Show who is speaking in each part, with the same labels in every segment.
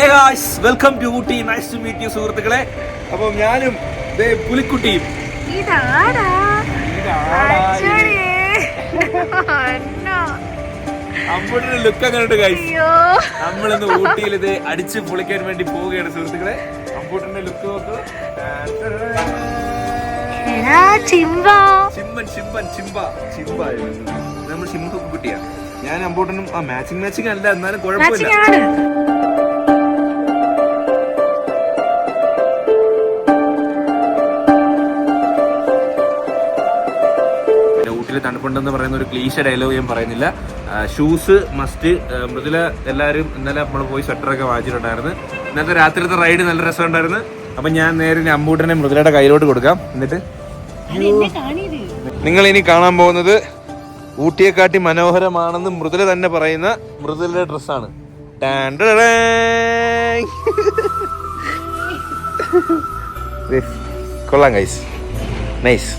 Speaker 1: Hey guys, welcome to Ooty. Nice to meet you സുഹൃത്തുക്കളെ. അപ്പോൾ ഞാനും പുലിക്കുട്ടിയും അമ്മയുടെ ലുക്ക് അങ്ങനെയുണ്ട് ഗൈസ്. നമ്മളിന്ന് ഊട്ടിയിൽ ഇത് അടിച്ച് പൊളിക്കാൻ വേണ്ടി പോവുകയാണ് സുഹൃത്തുക്കളെ. അമ്പൂട്ടന്റെ ലുക്ക് നോക്ക്. നമ്മൾ ചിമ്പ കുട്ടിയാ. ഞാൻ അമ്പൂട്ടനും മാച്ചിങ് അല്ല, എന്നാലും കുഴപ്പമില്ല. തണുപ്പുണ്ടെന്ന് പറയുന്ന ഒരു ക്ലീശ ഡയലോഗ് ഞാൻ പറയുന്നില്ല. Shoes must. മൃദുല എല്ലാവരും ഇന്നലെ നമ്മൾ പോയി സ്വെറ്ററൊക്കെ വാങ്ങിച്ചിട്ടുണ്ടായിരുന്നു. ഇന്നത്തെ രാത്രിത്തെ റൈഡ് നല്ല രസമുണ്ടായിരുന്നു. അപ്പം ഞാൻ നേരെ അമ്പൂട്ടനെ മൃദുലയുടെ കയ്യിലോട്ട് കൊടുക്കാം. എന്നിട്ട് നിങ്ങൾ ഇനി കാണാൻ പോകുന്നത് ഊട്ടിയെക്കാട്ടി മനോഹരമാണെന്ന് മൃദുല തന്നെ പറയുന്ന മൃദുലയുടെ ഡ്രസ്സാണ്. കൊള്ളാം ഗൈസ്, നൈസ്.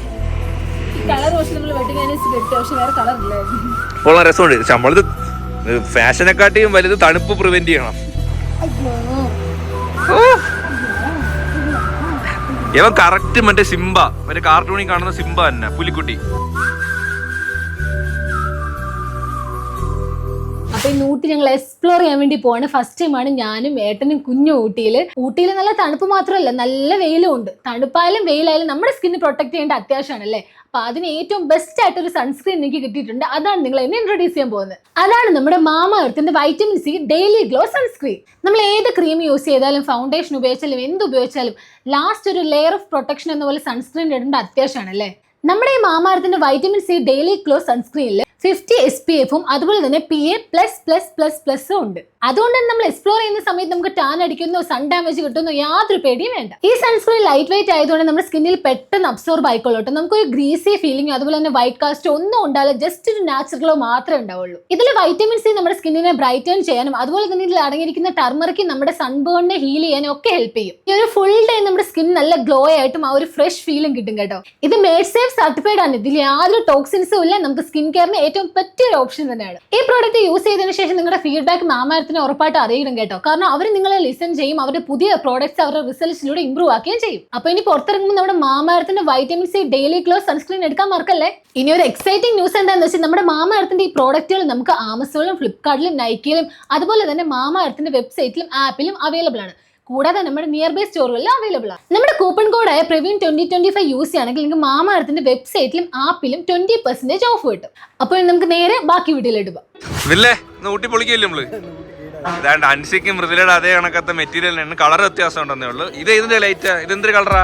Speaker 1: കൊള്ളാം, രസമുണ്ട്. നമ്മളിത് ഫാഷനെക്കാട്ടിയും വലുത് തണുപ്പ് പ്രിവെന്റ് ചെയ്യണം. ഇവൻ കറക്റ്റ് മറ്റേ സിംബ, മറ്റേ കാർട്ടൂണിൽ കാണുന്ന സിംബ തന്നെ, പുലിക്കുട്ടി.
Speaker 2: അപ്പൊ ഇന്ന് ഊട്ടി ഞങ്ങൾ എക്സ്പ്ലോർ ചെയ്യാൻ വേണ്ടി പോവാണ്. ഫസ്റ്റ് ടൈമാണ് ഞാനും ഏട്ടനും കുഞ്ഞും ഊട്ടിയിൽ നല്ല തണുപ്പ് മാത്രമല്ല, നല്ല വെയിലും ഉണ്ട്. തണുപ്പായാലും വെയിലായാലും നമ്മുടെ സ്കിന്ന് പ്രൊട്ടക്ട് ചെയ്യേണ്ട അത്യാവശ്യമാണല്ലേ. അപ്പൊ അതിന് ഏറ്റവും ബെസ്റ്റ് ആയിട്ടൊരു സൺസ്ക്രീൻ എനിക്ക് കിട്ടിയിട്ടുണ്ട്. അതാണ് നിങ്ങൾ എന്നെ ഇൻട്രൊഡ്യൂസ് ചെയ്യാൻ പോകുന്നത്. അതാണ് നമ്മുടെ മാമ എർത്തിന്റെ vitamin C daily glow sunscreen. നമ്മൾ ഏത് ക്രീം യൂസ് ചെയ്താലും ഫൗണ്ടേഷൻ ഉപയോഗിച്ചാലും എന്ത് ഉപയോഗിച്ചാലും ലാസ്റ്റ് ഒരു ലെയർ ഓഫ് പ്രൊട്ടക്ഷൻ എന്ന പോലെ സൺസ്ക്രീൻ ഇടേണ്ട അത്യാവശ്യമാണല്ലേ. നമ്മുടെ ഈ മാമ എർത്തിന്റെ വൈറ്റമിൻ സി ഡെയിലി ഗ്ലോ സൺസ്ക്രീനിൽ 50 SPF അതുപോലെ തന്നെ PA++++ ഉണ്ട്. അതുകൊണ്ട് തന്നെ നമ്മൾ എക്സ്പ്ലോർ ചെയ്യുന്ന സമയത്ത് നമുക്ക് ടാൻ അടിക്കുന്നോ സൺ ഡാമേജ് കിട്ടുന്നോ യാതൊരു പേടിയും വേണ്ട. ഈ സൺസ്ക്രീൻ ലൈറ്റ് വെയിറ്റ് ആയതുകൊണ്ട് നമ്മുടെ സ്കിന്നിൽ പെട്ടെന്ന് അബ്സോർബ് ആയിക്കൊള്ളട്ടെ. നമുക്കൊരു ഗ്രീസി ഫീലിംഗ് അതുപോലെ തന്നെ വൈറ്റ് കാസ്റ്റ് ഒന്നും ഉണ്ടാവില്ല. ജസ്റ്റ് ഒരു നാച്ചുറൽ ഗ്ലോ മാത്രമേ ഉണ്ടാവുള്ളൂ. ഇതിൽ വൈറ്റമിൻ സി നമ്മുടെ സ്കിന്നിനെ ബ്രൈറ്റൻ ചെയ്യാനും അതുപോലെ തന്നെ ഇതിൽ അടങ്ങിയിരിക്കുന്ന ടർമറിക്ക് നമ്മുടെ സൺബേണിനെ ഹീൽ ചെയ്യാനും ഒക്കെ ഹെൽപ്പ് ചെയ്യും. ഈ ഒരു ഫുൾ ഡേ നമ്മുടെ സ്കിൻ നല്ല ഗ്ലോ ആയിട്ടും ആ ഒരു ഫ്രഷ് ഫീലിംഗ് കിട്ടും കേട്ടോ. ഇത് മേഡ് സേഫ് സർട്ടിഫൈഡ് ആണ്. ഇതിൽ യാതൊരു ടോക്സിൻസും ഇല്ല. നമുക്ക് സ്കിൻ കെയറിന് ഏറ്റവും പറ്റിയ ഒരു ഓപ്ഷൻ തന്നെയാണ്. ഈ പ്രോഡക്റ്റ് യൂസ് ചെയ്തതിനു ശേഷം നിങ്ങളുടെ ഫീഡ്ബാക്ക് മാമ ഉറപ്പായിട്ട് അറിയണം കേട്ടോ. കാരണം അവർ നിങ്ങളെ ലിസൺ ചെയ്യും. അവരുടെ പുതിയ പ്രോഡക്ട്സ് അവരുടെ റിസൾട്ട്സിലൂടെ ഇംപ്രൂവ് ആക്കുകയും ചെയ്യും. അപ്പൊ ഇനി പുറത്തിറങ്ങുമ്പോൾ നമ്മുടെ മാമ എർത്തിന്റെ vitamin C daily glow sunscreen എടുക്കാൻ മറക്കല്ലേ. ഇനി ഒരു എക്സൈറ്റിംഗ് ന്യൂസ് എന്താണെന്ന് വെച്ചാൽ നമ്മുടെ മാമ എർത്തിന്റെ ഈ പ്രോഡക്റ്റുകൾ നമുക്ക് ആമസോണിലും ഫ്ലിപ്കാർട്ടിലും നൈക്കിയിലും അതുപോലെ തന്നെ മാമ എർത്തിന്റെ വെബ്സൈറ്റിലും ആപ്പിലും അവൈലബിൾ ആണ്. കൂടാതെ നമ്മുടെ നിയർ ബൈ സ്റ്റോറുകളിൽ അവൈലബിൾ ആണ്. നമ്മുടെ കൂപ്പൺ കോഡായ പ്രവീൺ 2025 യൂസ് ചെയ്യുകയാണെങ്കിൽ നിങ്ങൾക്ക് മാമ എർത്തിന്റെ വെബ്സൈറ്റിലും ആപ്പിലും 20% ഓഫ് കിട്ടും. അപ്പോൾ നമുക്ക് നേരെ ബാക്കി വീഡിയോയിലിട്ട് പോകാം.
Speaker 1: അൻസിക്കും മൃദുലയുടെ അതേ കണക്കത്തെ മെറ്റീരിയലിന് കളർ വ്യത്യാസം ഉണ്ടെന്നേ ഉള്ളൂ. ഇത് ഇതിന്റെ ലൈറ്റാ, ഇതെന്തൊരു കളറാ?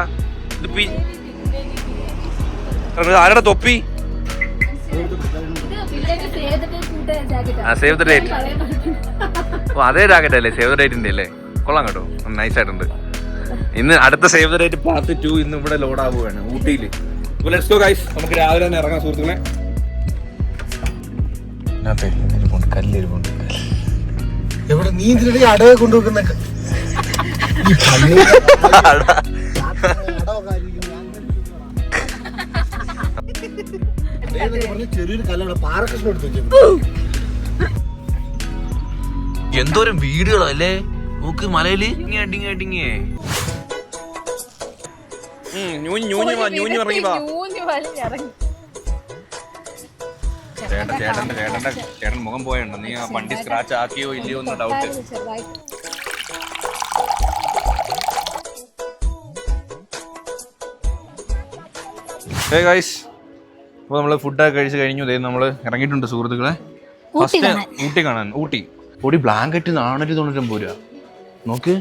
Speaker 1: ആരുടെ തൊപ്പി? Save the date. അതേ ജാക്കറ്റ് അല്ലേ, സേവ് ദ ഡേറ്റിന്റെ അല്ലേ? കൊള്ളാം കേട്ടോ, നൈസ് ആയിട്ടുണ്ട്. ഇന്ന് അടുത്ത സേവ് ദ ഡേറ്റ് പാർട്ട് 2 ഇന്ന് ഇവിടെ ലോഡ് ആവുകയാണ് ഊട്ടിയിൽ. ലെറ്റ്സ് ഗോ ഗൈസ്, നമുക്ക് രാവിലെ തന്നെ ഇറങ്ങാം സുഹൃത്തുക്കളെ. കല്ലിരിപ്പുണ്ട്.
Speaker 3: എവിടെ നീ ഇതിനിടെ അടയെ കൊണ്ടുവെക്കുന്ന ചെറിയൊരു കല്ലാണ് പാറകൃഷ്ണൻ എടുത്ത് വെച്ചത്.
Speaker 1: എന്തോരം വീടുകളല്ലേ നോക്ക് മലയില്. ചേട്ടൻ മുഖം പോയുണ്ടോ? നീ ആ വണ്ടി സ്ക്രാച്ച് ആക്കിയോ ഇല്ലയോ എന്ന് ഡൗട്ട്. ഹേ ഗൈസ്, അപ്പോൾ നമ്മൾ ഫുഡൊക്കെ കഴിച്ച് കഴിഞ്ഞു. നമ്മൾ ഇറങ്ങിയിട്ടുണ്ട് സുഹൃത്തുക്കളെ. ഫസ്റ്റ് ഊട്ടി കാണാൻ. ഊട്ടി ബ്ലാങ്കറ്റ് 499 രൂപ. നോക്ക്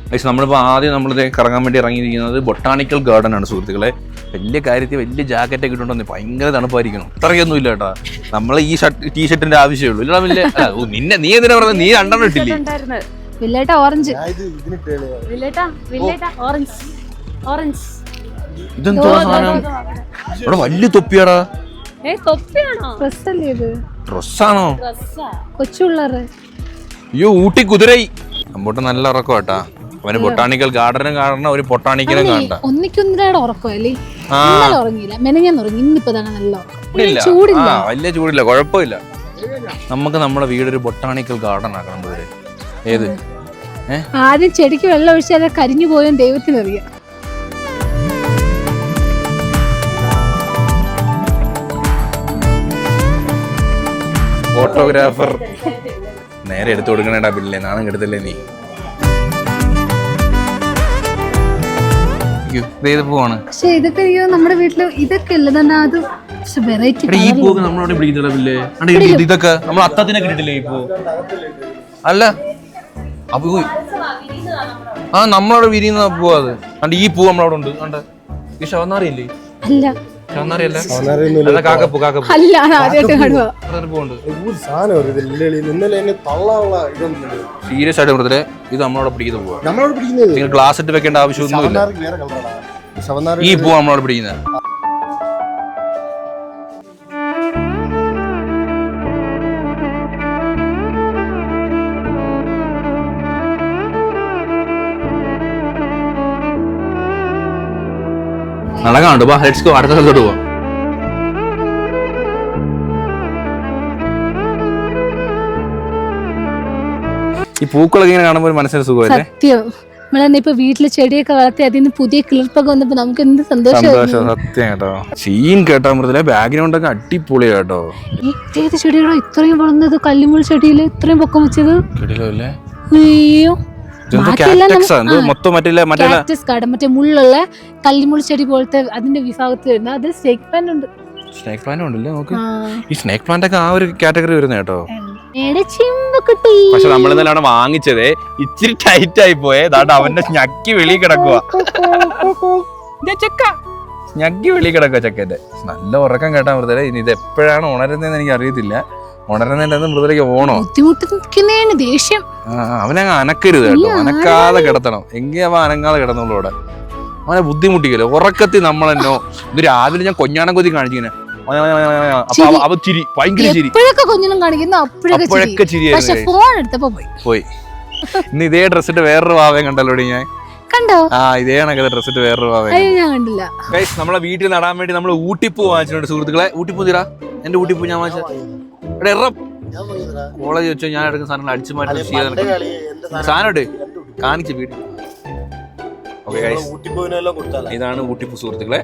Speaker 1: ഗൈസ്, നമ്മളിപ്പോൾ ആദ്യം നമ്മളിത് കറങ്ങാൻ വേണ്ടി ഇറങ്ങിയിരിക്കുന്നത് ബൊട്ടാണിക്കൽ ഗാർഡൻ ആണ് സുഹൃത്തുക്കളെ. വലിയ കാര്യത്തിൽ വലിയ ജാക്കറ്റൊക്കെ ഇട്ടുണ്ടെന്ന് ഭയങ്കര തണുപ്പായിരിക്കണം. അത്രയൊന്നും ഇല്ല കേട്ടാ. നമ്മൾ ഈ ടീഷർട്ടിന്റെ ആവശ്യമുള്ളൂ. ഇല്ല നിന്നെ നീ എന്തിനാ പറഞ്ഞത്? നീ 2 ഇട്ടില്ലേ? ഇതെന്തോ സാധനം? ഇവിടെ വലിയ തൊപ്പിയാടാ. ഡ്രസ്സാണോ? അയ്യോ, ഊട്ടി കുതിരൈ. അമ്പോട്ട് നല്ല ഉറക്കം കേട്ടാ. അവന് ബൊട്ടാണിക്കൽ ഗാർഡനും കാണണം, ഒരു ബൊട്ടാണിക്കലും കാണണ്ട.
Speaker 2: ഒന്നിക്കൊന്നിരാടെ ഉറക്കമല്ലേ? ഉറങ്ങിയില്ല, മെനഞ്ഞാന്ന് ഉറങ്ങി. ഇന്നിപ്പോ നല്ല
Speaker 1: വലിയ ചൂടില്ല, കുഴപ്പമില്ല. നമുക്ക് നമ്മുടെ വീടൊരു ബൊട്ടാണിക്കൽ ഗാർഡൻ ആക്കണം. ഏത്
Speaker 2: ആദ്യം ചെടിക്ക് വെള്ളം ഒഴിച്ചാൽ അത് കരിഞ്ഞു പോയെന്ന് ദൈവത്തിനറിയാം.
Speaker 1: ഫോട്ടോഗ്രാഫർ നേരെ എടുത്തു കൊടുക്കണേടാ പിന്നെ നാണം കെടുത്തല്ലേ നീ. ഇത് പോവാണ്.
Speaker 2: പക്ഷെ ഇതൊക്കെ നമ്മുടെ വീട്ടില് ഇതൊക്കെ ഉള്ളതന്നെ അത് വെറൈറ്റി.
Speaker 1: ഈ പൂവ് നമ്മളവിടെ പിടിക്കുന്നില്ല പിന്നെ. ഇതൊക്കെ നമ്മൾ അത്തത്തിനെ കിട്ടിട്ടില്ലേ ഈ പൂ? അല്ല അപ്പൊ ആ നമ്മളവിടെ വിരിയുന്ന പൂ അത്. അണ്ട് ഈ പൂ നമ്മളവിടെ ഉണ്ട്. കണ്ട ഈ ശവന്നാറിയില്ലേ?
Speaker 2: അല്ല
Speaker 1: കാക്കപ്പൂ. കാക്കപ്പൂ
Speaker 2: അല്ല, ആദ്യമായിട്ട് കാണുക.
Speaker 1: സീരിയസ് ആയിട്ട് മൃതരെ ഇത് നമ്മളവിടെ പിടിക്കുന്ന പൂവാ. നിങ്ങൾ ഗ്ലാസ് ഇട്ട് വെക്കേണ്ട ആവശ്യമൊന്നുമില്ല. ഈ പൂ നമ്മളവിടെ പിടിക്കുന്നത്. നടക്കാണ്ട് ബാ, ലെറ്റ്സ് ഗോ. അടുത്ത സ്ഥലത്തോട്ട് പോവാം. ഈ പൂക്കളൊക്കെ ഇങ്ങനെ കാണുമ്പോൾ മനസ്സിന് സുഖമല്ലേ?
Speaker 2: സത്യം. നമ്മളെന്നെ ഇപ്പൊ വീട്ടില് ചെടിയൊക്കെ വളർത്തി അതിന് പുതിയ കിളിർപ്പൊക്കെ വന്നപ്പോ നമുക്ക് എന്ത് സന്തോഷം.
Speaker 1: സത്യം കേട്ടോ. സീൻ കേട്ടോ മൃദുല, ബാക്ക്ഗ്രൗണ്ട് ഒക്കെ അടിപൊളി കേട്ടോ.
Speaker 2: ഏത് ചെടികളോ ഇത്രയും വളർന്നത്? കല്ലുമുൾ ചെടിയില് ഇത്രയും പൊക്കം വെച്ചത്? അയ്യോ, മറ്റേ മുള്ളുള്ള കല്ലുമുൾ ചെടി പോലത്തെ അതിന്റെ വിഭാഗത്തിൽ വരുന്ന അതിൽ സ്നേക്ക് പ്ലാന്റ് ഉണ്ട്.
Speaker 1: സ്നേക്ക് പ്ലാന്റ് ഉണ്ടല്ലേ? നോക്ക്, ഈ സ്നേക്ക് പ്ലാന്റ് ഒക്കെ ആ ഒരു കാറ്റഗറി വരുന്ന കേട്ടോ. പക്ഷെ നമ്മൾ ഇന്നലെ വാങ്ങിച്ചതേ ഇച്ചിരി ടൈറ്റ് ആയി പോയേ. അവന്റെ ഞക്കി വെളി കിടക്കുക. ഞക്കി വെളി കിടക്കുക ചെക്കന്റെ. നല്ല ഉറക്കം കേട്ടാ മൃദുല. ഇനി ഇത് എപ്പോഴാണ് ഉണരുന്നതെന്ന് എനിക്ക് അറിയത്തില്ല. ഉണരുന്നതിന്റെ മൃദുലയ്ക്ക് ഓണോ
Speaker 2: ദേഷ്യം.
Speaker 1: അവനങ്ങ് അനക്കരുത് കേട്ടോ. അനക്കാതെ കിടത്തണം. എങ്കിൽ അവൻ അനങ്ങാതെ കിടന്നുള്ളൂ. അവിടെ അവനെ ബുദ്ധിമുട്ടിക്കല്ലോ ഉറക്കത്തിൽ. നമ്മളെന്നോ ഇത് രാവിലെ ഞാൻ കൊഞ്ഞാണം കൊതി കാണിച്ചിങ്ങനെ അവ ചിരി, ഭയങ്കര ചിരി. അപ്പോഴൊക്കെ പോയി. ഇന്ന് ഇതേ ഡ്രസ്സിട്ട് വേറൊരു വാവയും കണ്ടല്ലോ ഞാൻ.
Speaker 2: കണ്ടോ?
Speaker 1: ആ, ഇതേ കണക്കത്തെ ഡ്രസ്സിട്ട് വേറൊരു വാവയും കണ്ടില്ല. നമ്മളെ വീട്ടിൽ നടാൻ വേണ്ടി നമ്മൾ ഊട്ടിപ്പൂ വാങ്ങിച്ചിട്ടുണ്ട് സുഹൃത്തുക്കളെ. ഊട്ടിപ്പൂ തീരാ എന്റെ ഊട്ടിപ്പൂ ഞാൻ വാങ്ങിച്ച കോളേജ് വെച്ചോ. ഞാൻ എടുക്കുന്ന സാധനങ്ങൾ അടിച്ചു മാറ്റി സാധനം ഇട്ട് കാണിച്ച വീട്ടിൽ. ഇതാണ് ഊട്ടിപ്പൂ സുഹൃത്തുക്കളെ.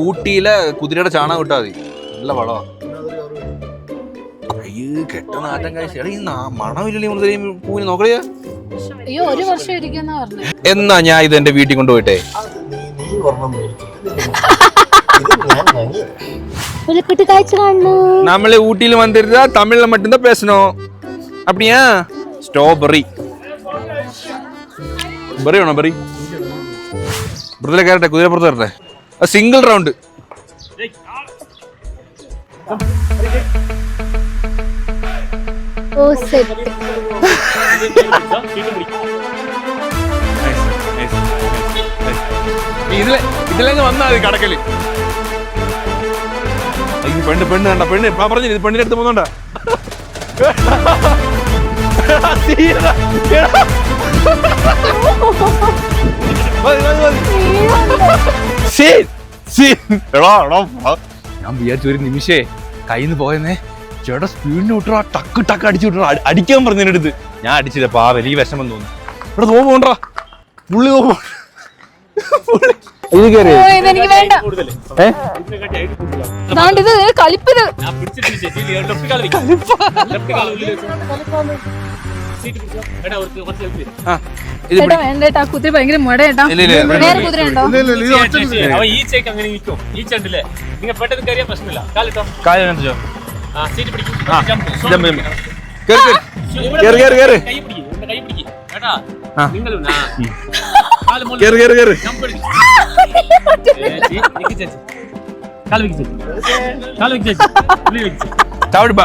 Speaker 1: ഊട്ടിയിലെ കുതിരയുടെ ചാണകം ഇട്ടാ മതി, നല്ല വളമാ. കെട്ട നാറ്റം കഴിച്ച മണമില്ലേ പൂവിന് നോക്കടിയാ. എന്നാ ഞാൻ ഇത് എന്റെ വീട്ടിൽ കൊണ്ടുപോയിട്ടെ. നമ്മള് ഊട്ടിയിൽ വന്നിരുന്നാ തമിഴിൽ மட்டும்தான் பேசணும். அப்படியா? സ്ട്രോബെറി ബെറി വേണോ? ബെറി മൃദുല കയറട്ടെ, കുതിരപ്പുറത്ത് കയറട്ടെ. Single round. ഇതിലങ്ങ് വന്നാ മതി കടക്കല്. പെണ്ണ് പെണ്ണ് കണ്ട പെണ്ണ് പറഞ്ഞു ഇത് പെണ്ണിന്റെ അടുത്ത് പോകുന്നുണ്ടാ. ഞാൻ വിചാരിച്ചു ഒരു നിമിഷേ കയ്യിൽ നിന്ന് പോയെന്നേ. ചേട്ടാ സ്പീഡിന് വിട്ടോ, ടക്ക് ടക്ക് അടിച്ചു വിട്ടോ. അടിക്കാൻ പറഞ്ഞതിന്റെ അടുത്ത് ഞാൻ അടിച്ചില്ല. പാവലി വിഷമം തോന്നുന്നു. ഇവിടെ നോക്കണ്ടാ പുള്ളി നോക്കൂ.
Speaker 2: കുതിര ഭയങ്കര മുടേട്ടാ. വേറെ കുതിര ഉണ്ടോ?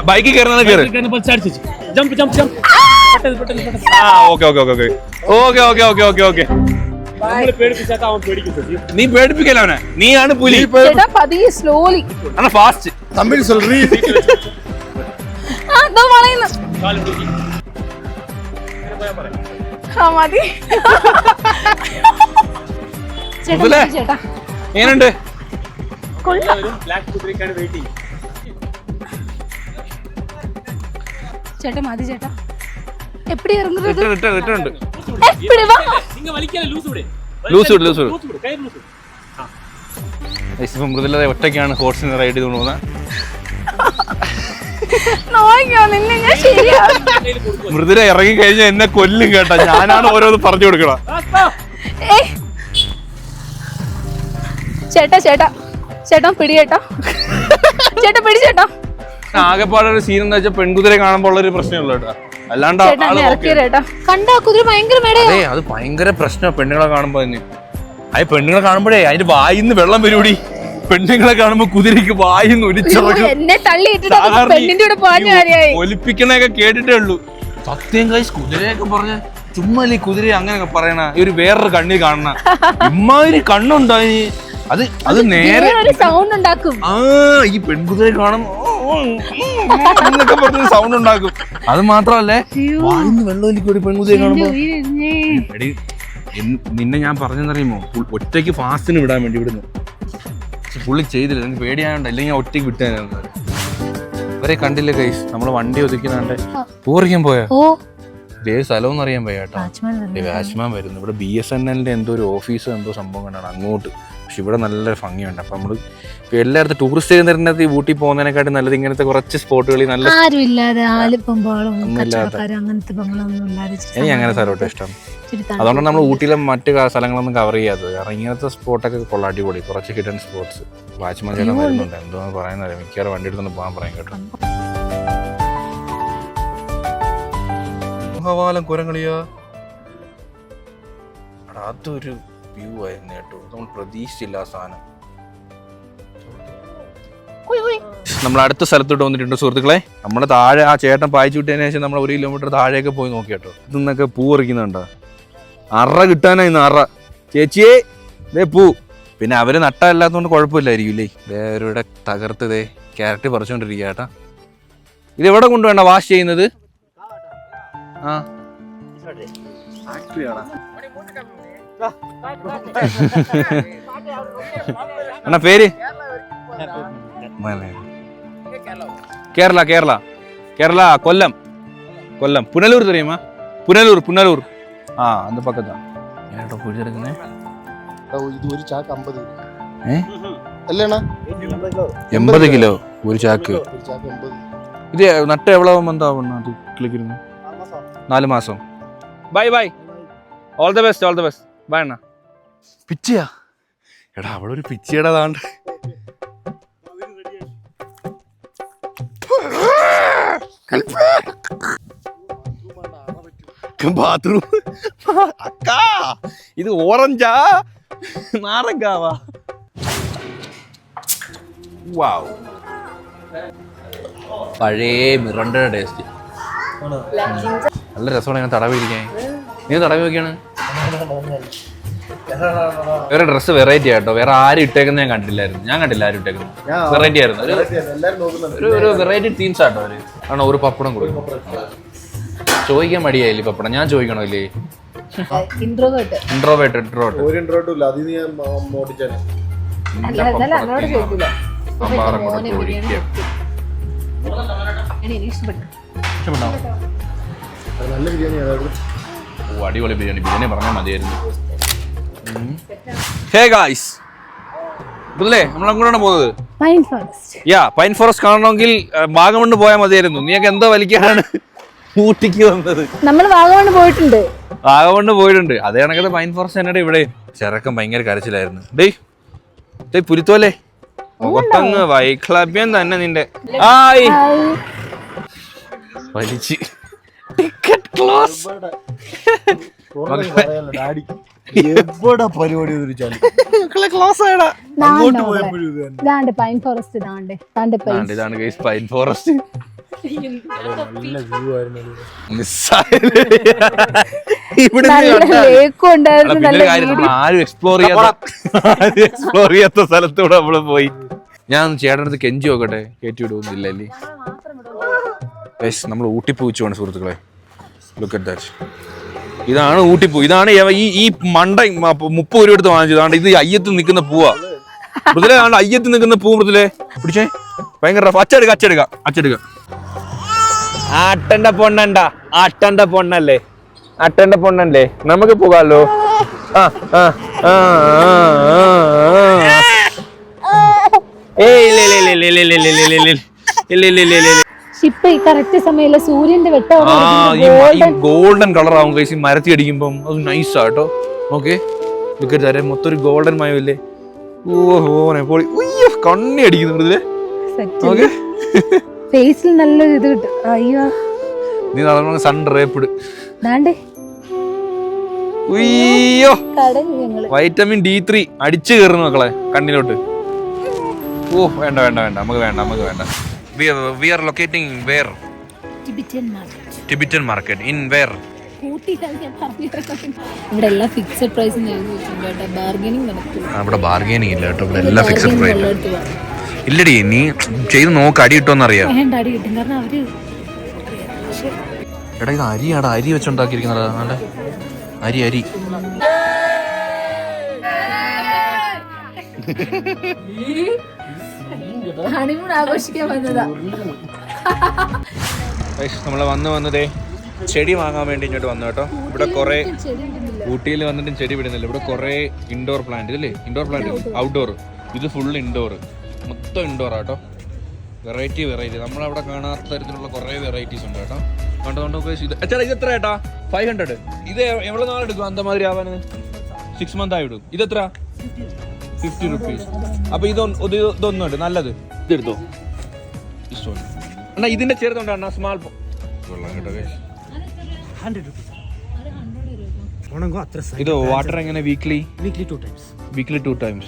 Speaker 1: ബൈക്കിൽ കയറുന്നത് കയറി. നീ പേടിപ്പിക്കല അവനെ. നീയാണ് പുലി. ഫാസ്റ്റ്
Speaker 3: തമിഴ് സൊല്ലി.
Speaker 1: എങ്ങനുണ്ട്?
Speaker 2: ചേട്ടാ മതി ചേട്ടാ. எப்படி இறங்குறது?
Speaker 1: ரிட்டர்ன்
Speaker 2: எப்படி வா?
Speaker 4: நீங்க வலிக்கல லூஸ் விடு.
Speaker 1: ലൂസ് വിട്
Speaker 4: കൈ ലൂസ് വിട്.
Speaker 1: ഇപ്പം മൃദുല ഒറ്റയ്ക്കാണ് ഹോർസിന് റൈഡ് ചെയ്ത് പോകുന്നത്.
Speaker 2: നോക്കിയോ നിന്നെ ഞാൻ ശരിയാ.
Speaker 1: മൃദുല ഇറങ്ങി കഴിഞ്ഞാൽ എന്നെ കൊല്ലും കേട്ടാ. ഞാനാണ് ഓരോന്ന് പറഞ്ഞു കൊടുക്കണം.
Speaker 2: ഏയ് ചേട്ടാ ചേട്ടാ ചേട്ടാ പിടി ചേട്ടാ. ചേട്ടാ പിടി ചേട്ടാ.
Speaker 1: ആകെപ്പാടെ ഒരു സീൻ എന്താ വെച്ചാൽ പെൺകുതിരെ കാണുമ്പോൾ ഉള്ള ഒരു പ്രശ്നമുള്ളൂ കേട്ടോ. അല്ലാണ്ട്
Speaker 2: കണ്ടാ കുതിര ഭയങ്കര
Speaker 1: അതെ അത് ഭയങ്കര പ്രശ്നമാണ് പെണ്ണുങ്ങളെ കാണുമ്പോ തന്നെ. അത് പെണ്ണുങ്ങളെ കാണുമ്പോഴേ അതിന്റെ വായിന്ന് വെള്ളം വരൂടി. പെണ്ണുങ്ങളെ കാണുമ്പോ കുതിരക്ക് വായിന്ന് ഒലിച്ചിറങ്ങും.
Speaker 2: എന്നെ തള്ളിയിട്ടിട്ട് പെണ്ണിന്റെ കൂടെ പോകാൻ കാര്യമായി.
Speaker 1: ഒലിപ്പിക്കണൊക്കെ കേട്ടിട്ടേ ഉള്ളൂ. സത്യം കൈസ് കുതിരയൊക്കെ പറഞ്ഞ ചുമ്മാ കുതിര അങ്ങനെയൊക്കെ പറയണ ഒരു വേറൊരു കണ്ണിൽ കാണണ ഇമ്മാതിരി കണ്ണുണ്ടായി. അത് നേരെ
Speaker 2: സൗണ്ട് ഉണ്ടാക്കും.
Speaker 1: ഈ പെൺകുതിരെ കാണുമ്പോ എന്നൊക്കെ പറഞ്ഞ സൗണ്ട് ഉണ്ടാക്കും. അത് മാത്രല്ലേ വായിന്ന് വെള്ളം ഒലിക്കൂടി പെൺകുതിരെ കാണുമ്പോ. എടി നിന്നെ ഞാൻ പറഞ്ഞെന്നറിയുമോ ഒറ്റയ്ക്ക് ഫാസ്റ്റിന് വിടാൻ വേണ്ടി ഇവിടുന്ന് പുള്ളി ചെയ്തില്ല. എനിക്ക് പേടിയായോണ്ട് അല്ലെങ്കിൽ ഒറ്റയ്ക്ക് വിട്ടായിരുന്നു. ഇവരെ കണ്ടില്ലേ കൈസ് നമ്മള് വണ്ടി ഒതുക്കിനാണ്ട് പൂറിക്കാൻ പോയാ ഏത് സ്ഥലം അറിയാൻ പോയ കേട്ടോ. വാച്ച്മാൻ വരുന്നു. ഇവിടെ BSNL എന്തോ ഒരു ഓഫീസോ എന്തോ സംഭവം കണ്ടാണ് അങ്ങോട്ട്. പക്ഷെ ഇവിടെ നല്ല ഭംഗിയുണ്ട്. അപ്പൊ നമ്മള് എല്ലായിടത്തും ടൂറിസ്റ്റ് ചെയ്യുന്നതിനകത്ത് ഈ ഊട്ടി പോകുന്നതിനെക്കാട്ടും നല്ലത് ഇങ്ങനത്തെ കുറച്ച് സ്പോട്ടുകളിൽ നല്ല എനിക്ക് അങ്ങനെ സ്ഥലമൊക്കെ ഇഷ്ടം. അതുകൊണ്ടാണ് നമ്മൾ ഊട്ടിയിലെ മറ്റു സ്ഥലങ്ങളൊന്നും കവർ ചെയ്യാത്തത്. കാരണം ഇങ്ങനത്തെ സ്പോട്ടൊക്കെ കൊള്ള അടിപൊളി കുറച്ച് ഹിഡൻ സ്പോട്ട്സ്. വാച്ച്മാൻ ചേട്ടൻ വരുന്നുണ്ട്. എന്തോന്ന് പറയുന്നത് മിക്കവാറും വണ്ടി എടുത്തൊന്ന് പോകാൻ പറയും കേട്ടോ. ഹവാലം കുരങ്ങളിയാ അതൊരു വ്യൂ ആയിരുന്നു കേട്ടോ. നമ്മൾ പ്രതീക്ഷിച്ചില്ല ആ സാധനം. നമ്മൾ അടുത്ത സ്ഥലത്തോട്ട് വന്നിട്ടുണ്ട് സുഹൃത്തുക്കളെ. നമ്മുടെ താഴെ ആ ചേട്ടൻ പായിച്ചു വിട്ടതിന് ശേഷം നമ്മൾ 1 കിലോമീറ്റർ താഴെയൊക്കെ പോയി നോക്കി കേട്ടോ. ഇന്നൊക്കെ പൂ പറിക്കുന്നുണ്ടോ. അറ കിട്ടാനായിരുന്നു അറ. ചേച്ചിയെ ദേ പൂ. പിന്നെ അവര് നട്ടല്ലാത്തതുകൊണ്ട് കുഴപ്പമില്ലായിരിക്കും. ഇവരുടെ തകർത്ത് ദേ ക്യാരറ്റ് പറിച്ചോണ്ടിരിക്കുക ചേട്ടാ. ഇത് എവിടെ കൊണ്ടുവേണ്ട വാഷ് ചെയ്യുന്നത്? അണ്ണാ പേര് കേരള കേരള കേരള കൊല്ലം കൊല്ലം പുനലൂർ തെരിയുമാ? പുനലൂർ ആ അന്ന് പക്കത്താ. ഏട്ടോ കുഴിച്ചെടുക്കുന്നേ
Speaker 3: ഇത് ഒരു ചാക്ക് 50
Speaker 1: 80 കിലോ ഒരു ചാക്ക്. ഇത് നട്ട് എവ്വളോ എന്താവണം അത് കിളിക്കുന്നു? 4 മാസം. Bye bye all the best bye അണ്ണാ. പിച്ചയാ എടാ അവിടെ ഒരു പിച്ചയുടെ താണ്ട്. ബാത്റൂം അക്കാ ഇത് ഓറഞ്ചാ നാരങ്ങാവാ? വാവ് പഴയ മിറണ്ടയുടെ ടേസ്റ്റ്. നല്ല രസമാണ് ഞാൻ തടവി ഇരിക്കാൻ. നീ തടവി നോക്കിയാണ്. വേറെ ഡ്രസ്സ് വെറൈറ്റി ആട്ടോ. വേറെ ആരും ഇട്ടേക്കുന്ന ഞാൻ കണ്ടില്ലായിരുന്നു. ഞാൻ കണ്ടില്ല ആരും ഇട്ടേക്കുന്നത്. വെറൈറ്റി ആയിരുന്നു. ഒരു വെറൈറ്റി തീംസ് ആട്ടോ അവര്. ആണോ ഒരു പപ്പടം കൊടുക്കും. ചോദിക്കാൻ മടിയായില്ലേ പപ്പടം? ഞാൻ ചോദിക്കണോ ഇല്ലേ? ഇൻട്രോവേർട്ട് അടിപൊളി ബിരിയാണി പറഞ്ഞാൽ മതിയായിരുന്നു. ഹേ ഗായ്സ് ഇതല്ലേ നമ്മളങ്ങോട്ടാണ് പോകുന്നത്. പൈൻ ഫോറസ്റ്റ് കാണണമെങ്കിൽ വാഗമണ് പോയാൽ മതിയായിരുന്നു. നീയൊക്കെ എന്തോ വലിക്കാനാണ് ഊട്ടിക്ക് വന്നത്?
Speaker 2: നമ്മൾ വാഗമണ് പോയിട്ടുണ്ട്.
Speaker 1: അതേ കണക്കത്തെ പൈൻ ഫോറസ്റ്റ് തന്നെ ഇവിടെ. ചെറുക്കം ഭയങ്കര കരച്ചിലായിരുന്നു. ഡേയ് പുലിത്തോലെ മുഖത്തങ്ങ് വൈക്ലഭ്യം തന്നെ നിന്റെ. ആയി വലിച്ച് ticket close.
Speaker 2: Pine forest
Speaker 1: pine forest ആരും എക്സ്പ്ലോർ ചെയ്യാത്ത സ്ഥലത്തൂടെ നമ്മള് പോയി. ഞാൻ ചേട്ടനടുത്ത് കെഞ്ചി നോക്കട്ടെ കയറ്റി വിടുന്നില്ലല്ലേ? നമ്മൾ ഊട്ടിപ്പൂ വെച്ചുകൊണ്ട് സുഹൃത്തുക്കളെ. Look at that. ഇതാണ് ഊട്ടിപ്പൂ. ഇതാണ് ഈ മണ്ട 30 രൂപ എടുത്ത് വാങ്ങിച്ചതാണ്. ഇത് അയ്യത്ത് നിൽക്കുന്ന പൂവാ മൃദുലേ. അയ്യത്ത് നിൽക്കുന്ന പൂ മൃദുലേ പിടിച്ചേ. ഭയങ്കര റഫ്. അച്ചെടുക്ക അട്ടന്റെ പൊണ്ണല്ലേ അട്ടന്റെ പൊണ്ണല്ലേ നമുക്ക് പോകാലോ.
Speaker 2: ഇപ്പൊ ഈ കറക്റ്റ് സമയല്ല സൂര്യന്റെ വെട്ടം
Speaker 1: ഗോൾഡൻ കളർ ആവും കൈസി മരത്തി അടിക്കുമ്പം അത് നൈസാ കേട്ടോ. ഓക്കെ തരാം മൊത്തം ഒരു ഗോൾഡൻ മയമില്ലേ. ഓഹോനെ പോളി കണ്ണി അടിക്കുന്നു. ഓക്കെ
Speaker 2: ഫേസിൽ നല്ലൊരു ഇത് കിട്ടും. അയ്യോ
Speaker 1: നീ നടന്ന സൺ റേപ്പിഡ്
Speaker 2: ഞങ്ങള്
Speaker 1: വൈറ്റമിൻ D3 അടിച്ചു കയറുന്നു മക്കളെ കണ്ണിലോട്ട്. ഓ വേണ്ട നമുക്ക് വേണ്ട. We are locating where? Tibetan market. In where?
Speaker 2: ഇവിടെ എല്ലാം ഫിക്സഡ് പ്രൈസ് ബാർഗൈനിങ് നടക്കും.
Speaker 1: അവിടെ ബാർഗൈനിങ് ഇല്ല കേട്ടോ, ഇവിടെ എല്ലാം ഫിക്സഡ് പ്രൈസ്. ഇല്ലടി നീ ചെയ്ത് നോക്ക്, അടി കിട്ടുമെന്നറിയാം.
Speaker 2: അടി കിട്ടും കാരണം അവര്
Speaker 1: എടാ ഇത് അരിയാടാ, അരി വെച്ചുണ്ടാക്കിയിരിക്കുന്നതാ. അരി
Speaker 2: ഹണിമൂൺ ആഘോഷിക്കാൻ വന്നതാ.
Speaker 1: നമ്മള് വന്നതേ ചെടി വാങ്ങാൻ വേണ്ടി ഇങ്ങോട്ട് വന്നു കേട്ടോ. ഇവിടെ കുറെ ഊട്ടിയിൽ വന്നിട്ടും ചെടി വിടുന്നില്ല. ഇവിടെ കുറെ ഇൻഡോർ പ്ലാന്റ് ഇല്ലേ, ഇൻഡോർ പ്ലാന്റ് ഔട്ട്ഡോർ. ഇത് ഫുൾ ഇൻഡോർ, മൊത്തം ഇൻഡോർ ആട്ടോ. വെറൈറ്റി നമ്മളവിടെ കാണാത്ത തരത്തിലുള്ള കുറെ വെറൈറ്റീസ് ഉണ്ട് കേട്ടോ. കണ്ടോ ഇത് എത്ര ഏട്ടാ? 500. ഇത് എவ்வளவு നാൾ എടുക്കും അന്തമാതിരി ആവാൻ? 6 months ആയി വിടും. ഇതെത്ര? 50 rupees. അപ്പൊ ഇതൊന്നുണ്ട് നല്ലത്, ഇതെടുത്തോ. ഇഷ്ടമാണ് എന്നാ ഇതിന്റെ ചെറുതുണ്ടാ സ്മാൾ ഇത് വാട്ടർ എങ്ങനെ? Weekly 2 times.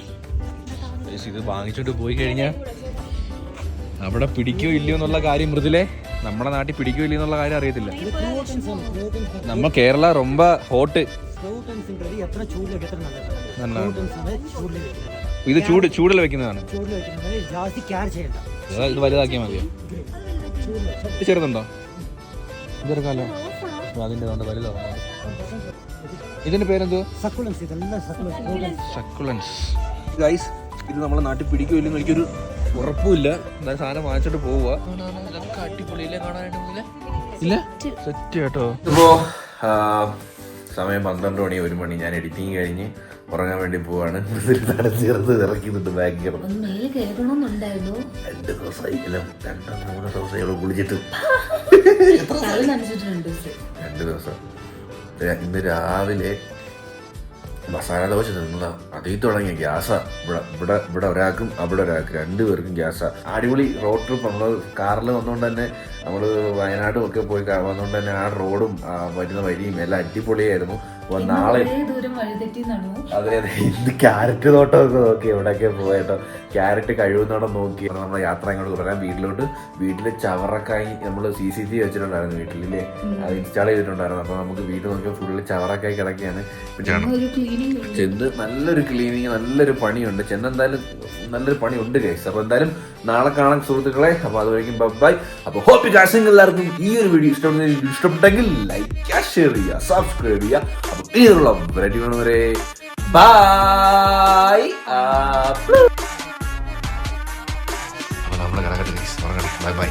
Speaker 1: ഇത് വാങ്ങിച്ചോട്ട് പോയി കഴിഞ്ഞാൽ അവിടെ പിടിക്കോ ഇല്ലയോ എന്നുള്ള കാര്യം മൃദുലേ, നമ്മുടെ നാട്ടിൽ പിടിക്കോ ഇല്ലയോ എന്നുള്ള കാര്യം അറിയത്തില്ല. നമ്മ കേരള ரொம்ப ഹോട്ട്. ഇത് ചൂടിൽ വെക്കുന്നതാണ്. ഇത് വലുതാക്കിയാൽ മതിയോ? ചെറുതുണ്ടോ? ഇതെടുക്കാലോ. അതിന്റെ വലുതാണ്. ഇതിന്റെ പേരെന്തോ? സക്കുലൻസ്. ഗൈസ് ഇത് നമ്മളെ നാട്ടിൽ പിടിക്കോ ഇല്ലെന്ന് എനിക്കൊരു ഉറപ്പുമില്ല. എന്നാലും സാധനം വാങ്ങിച്ചിട്ട് പോവുക. ഇതൊക്കെ അടിപൊളിയില്ലേ കാണാനായിട്ട്? ഇല്ല സെറ്റ് കേട്ടോ. ഇപ്പോ സമയം 12 മണി 1 മണി. ഞാൻ എഡിറ്റിങ് കഴിഞ്ഞ് ഉറങ്ങാൻ വേണ്ടി പോവാണ്. ചെറുത് ഇറക്കിന്നിട്ട് ബാഗ് കയറുന്നു. 2 ദിവസമായി 2-3 ദിവസമായി ഇവിടെ കുളിച്ചിട്ട് 2 ദിവസം. ഇന്ന് രാവിലെ മസാല ദോശ തിന്നതാ. അതിൽ തുടങ്ങിയ ഗ്യാസാ. ഇവിടെ ഒരാൾക്കും അവിടെ ഒരാൾക്ക് 2 പേർക്കും ഗ്യാസാ. അടിപൊളി റോഡ് ട്രിപ്പ്. നമ്മൾ കാറിൽ വന്നുകൊണ്ട് തന്നെ നമ്മൾ വയനാടും ഒക്കെ പോയി വന്നുകൊണ്ട് തന്നെ ആ റോഡും വരുന്ന വഴിയും എല്ലാം അടിപൊളിയായിരുന്നു. അപ്പോൾ നാളെ അതെ ഇന്ന് ക്യാരറ്റ് തോട്ടമൊക്കെ നോക്കി എവിടെയൊക്കെ പോയിട്ടോ. ക്യാരറ്റ് കഴിവുന്നോടെ നോക്കി നമ്മുടെ യാത്ര അങ്ങോട്ട് തുടരാം വീട്ടിൽ ചവറക്കായി നമ്മൾ CCTV വെച്ചിട്ടുണ്ടായിരുന്നു വീട്ടിലില്ലേ, അത് ഇൻസ്റ്റാൾ ചെയ്തിട്ടുണ്ടായിരുന്നു. അപ്പോൾ നമുക്ക് വീട്ടിൽ നോക്കിയാൽ ഫുള്ള് ചവറക്കായി കിടക്കുകയാണ്. ചെന്ന് നല്ലൊരു ക്ലീനിങ്, നല്ലൊരു പണിയുണ്ട്. എന്തായാലും നല്ലൊരു പണിയുണ്ട് ഗൈസ്. അപ്പോൾ എന്തായാലും നാളെ കാണാൻ സുഹൃത്തുക്കളെ. അപ്പോൾ അതുവരെയും ബൈ. അപ്പോൾ ഹോപ്പ് ഗൈസ് എല്ലാവർക്കും ഈ ഒരു വീഡിയോ ഇഷ്ടപ്പെട്ടെങ്കിൽ ലൈക്ക് ചെയ്യുക, ഷെയർ ചെയ്യുക, സബ്സ്ക്രൈബ് ചെയ്യുക. അപ്പോൾ ഇതിലുള്ള വെറൈറ്റി കാണുന്നവരെ ബൈ. അപ്പോൾ നമ്മൾ കിടക്കട്ടെ ഗൈസ്, ബൈ ബൈ.